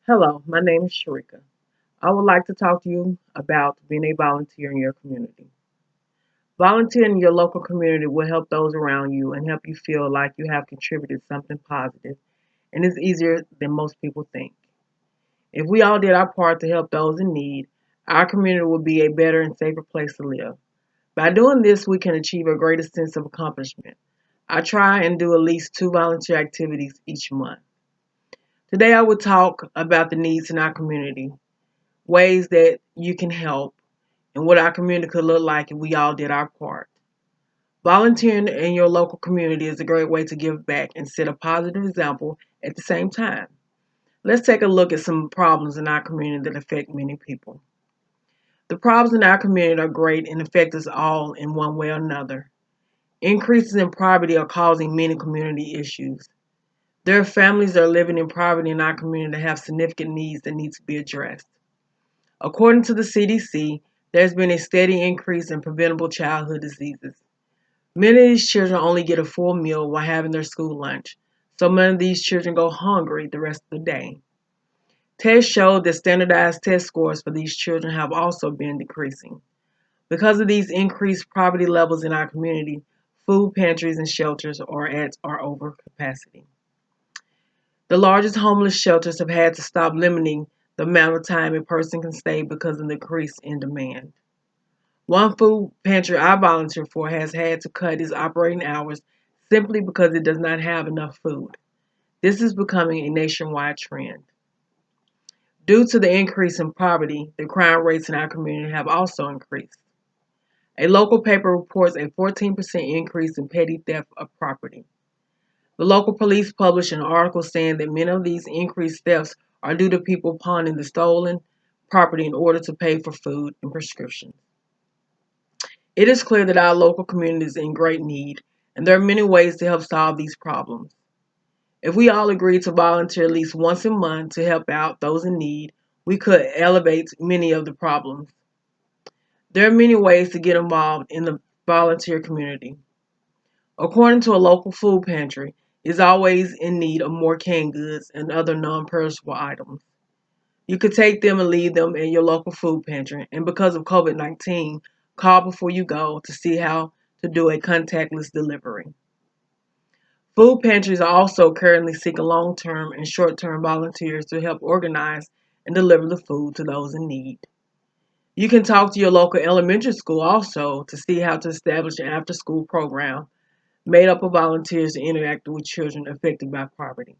Hello, my name is Sharika. I would like to talk to you about being a volunteer in your community. Volunteering in your local community will help those around you and help you feel like you have contributed something positive, and it's easier than most people think. If we all did our part to help those in need, our community would be a better and safer place to live. By doing this, we can achieve a greater sense of accomplishment. I try and do at least two volunteer activities each month. Today, I will talk about the needs in our community, ways that you can help, and what our community could look like if we all did our part. Volunteering in your local community is a great way to give back and set a positive example at the same time. Let's take a look at some problems in our community that affect many people. The problems in our community are great and affect us all in one way or another. Increases in poverty are causing many community issues. There are families that are living in poverty in our community that have significant needs that need to be addressed. According to the CDC, there's been a steady increase in preventable childhood diseases. Many of these children only get a full meal while having their school lunch, so many of these children go hungry the rest of the day. Tests show that standardized test scores for these children have also been decreasing. Because of these increased poverty levels in our community, food pantries and shelters are at or over capacity. The largest homeless shelters have had to stop limiting the amount of time a person can stay because of the increase in demand. One food pantry I volunteer for has had to cut its operating hours simply because it does not have enough food. This is becoming a nationwide trend. Due to the increase in poverty, the crime rates in our community have also increased. A local paper reports a 14% increase in petty theft of property. The local police published an article saying that many of these increased thefts are due to people pawning the stolen property in order to pay for food and prescriptions. It is clear that our local community is in great need, and there are many ways to help solve these problems. If we all agree to volunteer at least once a month to help out those in need, we could elevate many of the problems. There are many ways to get involved in the volunteer community. According to a local food pantry, is always in need of more canned goods and other non-perishable items. You could take them and leave them in your local food pantry, and because of COVID-19, call before you go to see how to do a contactless delivery. Food pantries are also currently seeking long-term and short-term volunteers to help organize and deliver the food to those in need. You can talk to your local elementary school also to see how to establish an after-school program made up of volunteers to interact with children affected by poverty.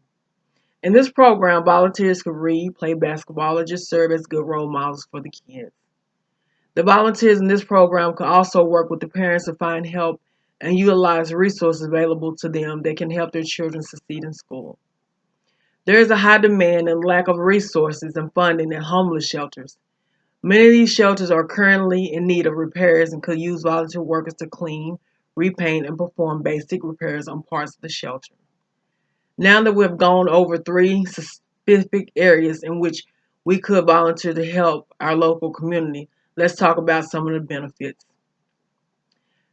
In this program, volunteers could read, play basketball, or just serve as good role models for the kids. The volunteers in this program could also work with the parents to find help and utilize resources available to them that can help their children succeed in school. There is a high demand and lack of resources and funding at homeless shelters. Many of these shelters are currently in need of repairs and could use volunteer workers to clean, repaint, and perform basic repairs on parts of the shelter. Now that we've gone over three specific areas in which we could volunteer to help our local community, let's talk about some of the benefits.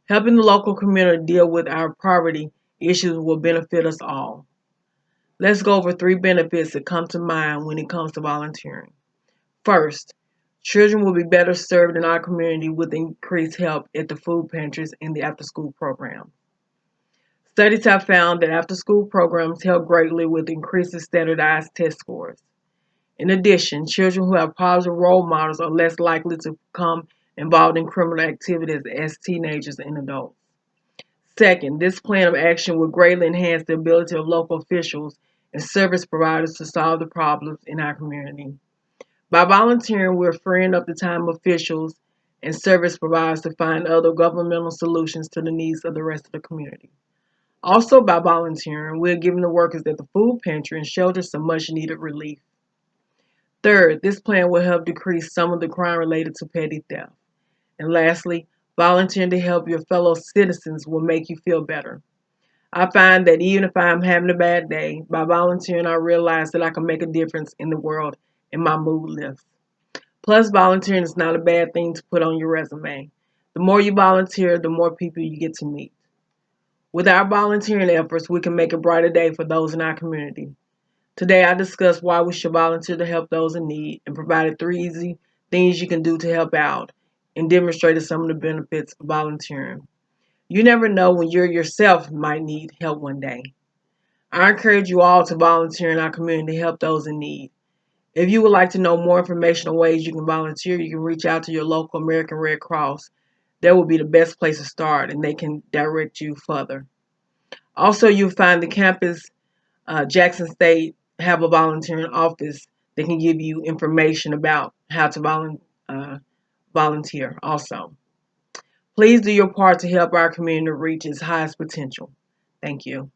Helping the local community deal with our poverty issues will benefit us all. Let's go over three benefits that come to mind when it comes to volunteering. First, children will be better served in our community with increased help at the food pantries and the after school program. Studies have found that after school programs help greatly with increasing standardized test scores. In addition, children who have positive role models are less likely to become involved in criminal activities as teenagers and adults. Second, this plan of action will greatly enhance the ability of local officials and service providers to solve the problems in our community. By volunteering, we're freeing up the time of officials and service providers to find other governmental solutions to the needs of the rest of the community. Also, by volunteering, we're giving the workers at the food pantry and shelter some much needed relief. Third, this plan will help decrease some of the crime related to petty theft. And lastly, volunteering to help your fellow citizens will make you feel better. I find that even if I'm having a bad day, by volunteering, I realize that I can make a difference in the world and my mood lifts. Plus, volunteering is not a bad thing to put on your resume. The more you volunteer, the more people you get to meet. With our volunteering efforts, we can make a brighter day for those in our community. Today, I discussed why we should volunteer to help those in need and provided 3 easy things you can do to help out and demonstrated some of the benefits of volunteering. You never know when you yourself might need help one day. I encourage you all to volunteer in our community to help those in need. If you would like to know more information on ways you can volunteer, you can reach out to your local American Red Cross. That would be the best place to start, and they can direct you further. Also, you'll find the campus, Jackson State, have a volunteering office that can give you information about how to volunteer also. Please do your part to help our community reach its highest potential. Thank you.